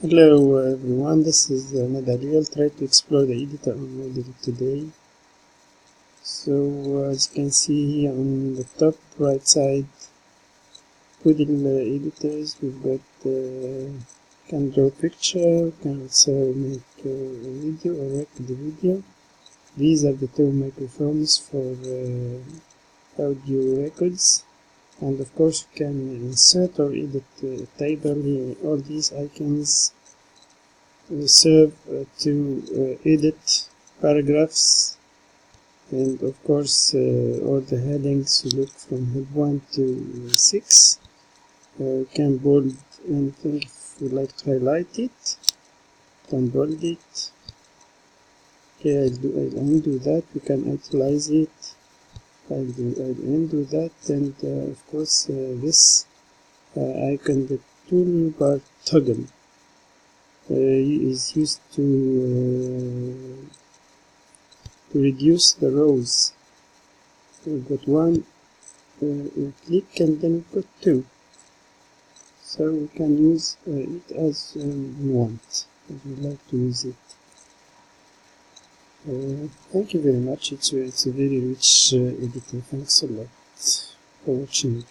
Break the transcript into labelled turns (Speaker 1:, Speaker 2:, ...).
Speaker 1: Hello everyone, this is Nadali. I'll try to explore the editor on Moodle today. So as you can see here on the top right side, Moodle editors, we've got can draw picture, can also make a video or record a video. These are the two microphones for audio records, and of course you can insert or edit a table here. All these icons serve to edit paragraphs, and of course all the headings you look from head 1 to 6. You can bold anything if you like to highlight it, can bold it. Okay, I'll undo that. You can italize it. I'll undo that, and of course this icon, the toolbar toggle, is used to reduce the rows. We've got one click, and then we've got two. So we can use it as we want, as we like to use it. Thank you very much. It's a very rich editor. Thanks a lot for watching.